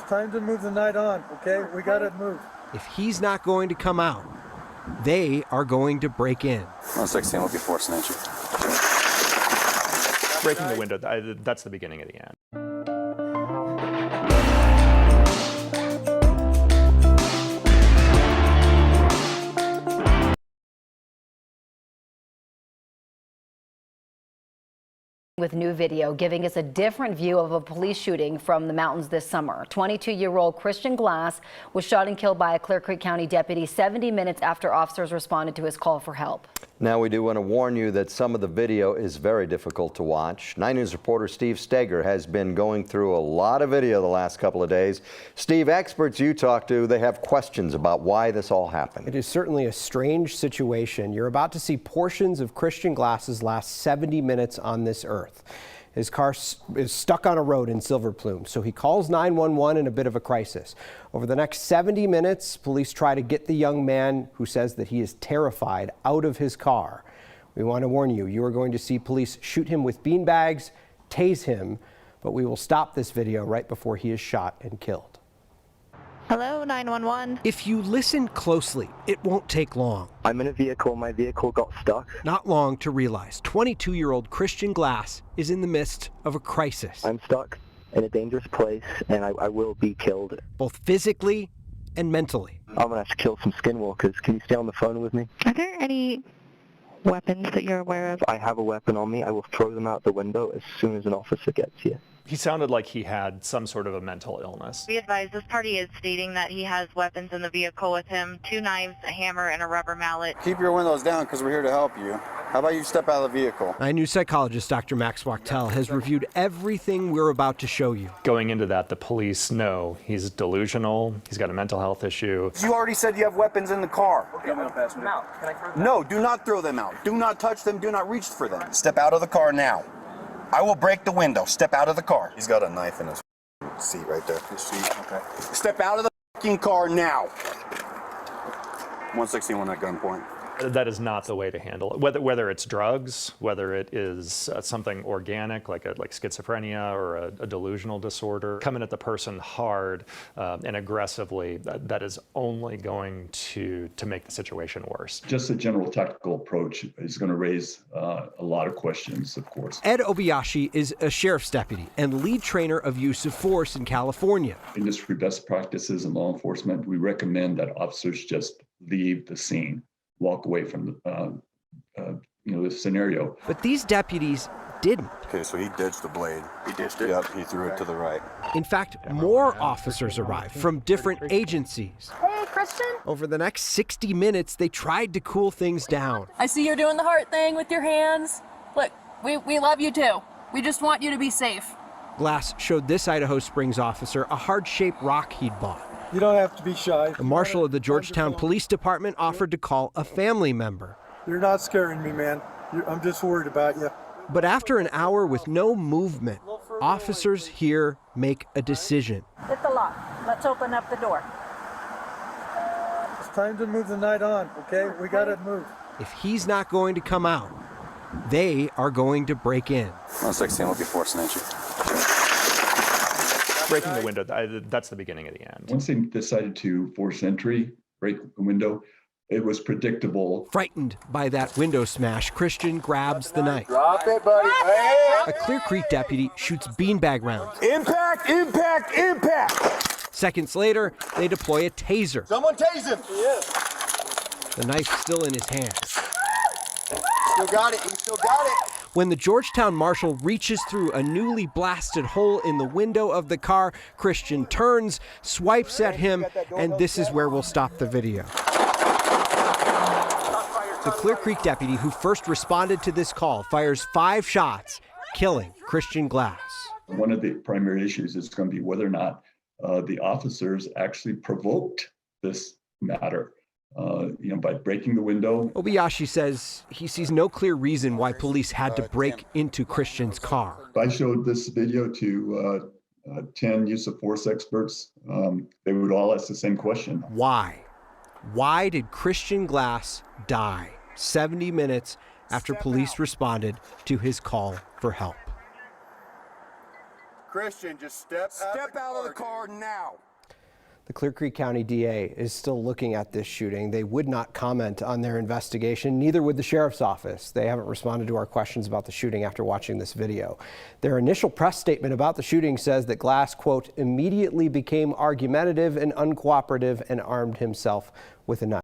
Time to move the night on, okay? We gotta move. If he's not going to come out, they are going to break in. 116 will be forcing entry. Breaking the window, that's the beginning of the end. With new video giving us a different view of a police shooting from the mountains this summer. 22-year-old Christan Glass was shot and killed by a Clear Creek County deputy 70 minutes after officers responded to his call for help. Now we do want to warn you that some of the video is very difficult to watch. 9 News reporter Steve Steger has been going through a lot of video the last couple of days. Steve, experts you talk to, they have questions about why this all happened. It is certainly a strange situation. You're about to see portions of Christan Glass's last 70 minutes on this earth. His car is stuck on a road in Silver Plume, so he calls 911 in a bit of a crisis. Over the next 70 minutes, police try to get the young man who says that he is terrified out of his car. We want to warn you, you are going to see police shoot him with beanbags, tase him, but we will stop this video right before he is shot and killed. Hello, 911. If you listen closely, it won't take long. I'm in a vehicle. My vehicle got stuck. Not long to realize 22-year-old Christan Glass is in the midst of a crisis. I'm stuck in a dangerous place, and I will be killed. Both physically and mentally. I'm going to have to kill some skinwalkers. Can you stay on the phone with me? Are there any weapons that you're aware of? I have a weapon on me. I will throw them out the window as soon as an officer gets here. He sounded like he had some sort of a mental illness. We advise this party is stating that he has weapons in the vehicle with him, 2 knives, a hammer, and a rubber mallet. Keep your windows down because we're here to help you. How about you step out of the vehicle? 9 News psychologist Dr. Max Wachtel has reviewed everything we're about to show you. Going into that, the police know he's delusional, he's got a mental health issue. You already said you have weapons in the car. Okay, I'm gonna pass them out. Can I throw them out? No, do not throw them out. Do not touch them. Do not reach for them. Step out of the car now. I will break the window. Step out of the car. He's got a knife in his seat right there. His seat. Okay. Step out of the fucking car now. 161 at gunpoint. That is not the way to handle it. Whether it's drugs, whether it is something organic like schizophrenia or a delusional disorder, coming at the person hard and aggressively, that is only going to make the situation worse. Just a general tactical approach is going to raise a lot of questions, of course. Ed Obayashi is a sheriff's deputy and lead trainer of use of force in California. Industry best practices in law enforcement, we recommend that officers just leave the scene. Walk away from this scenario. But these deputies didn't. Okay, so he ditched the blade. He ditched it? Yep, he threw it to the right. In fact, more officers arrived from different agencies. Hey, Christan. Over the next 60 minutes, they tried to cool things down. I see you're doing the heart thing with your hands. Look, we love you too. We just want you to be safe. Glass showed this Idaho Springs officer a hard-shaped rock he'd bought. You don't have to be shy. The marshal of the Georgetown Police Department offered to call a family member. You're not scaring me, man. I'm just worried about you. But after an hour with no movement, officers here make a decision. Hit the lock. Let's open up the door. It's time to move the night on, okay? We gotta move. If he's not going to come out, they are going to break in. 116 will be forcing entry. Breaking the window, that's the beginning of the end. Once they decided to force entry, break the window, it was predictable. Frightened by that window smash, Christan grabs the knife. Drop it, buddy. A Clear Creek deputy shoots beanbag rounds. Impact, impact, impact. Seconds later, they deploy a taser. Someone tase him. The knife still in his hand. Still got it. He still got it. When the Georgetown marshal reaches through a newly blasted hole in the window of the car, Christan turns, swipes at him, and this is where we'll stop the video. The Clear Creek deputy who first responded to this call fires 5 shots, killing Christan Glass. One of the primary issues is going to be whether or not the officers actually provoked this matter. By breaking the window. Obayashi says he sees no clear reason why police had to break into Christian's car. If I showed this video to 10 use of force experts, they would all ask the same question. Why? Why did Christan Glass die 70 minutes after police responded to his call for help? Christian, just step out of the car now. The Clear Creek County DA is still looking at this shooting. They would not comment on their investigation, neither would the sheriff's office. They haven't responded to our questions about the shooting after watching this video. Their initial press statement about the shooting says that Glass, quote, immediately became argumentative and uncooperative and armed himself with a knife.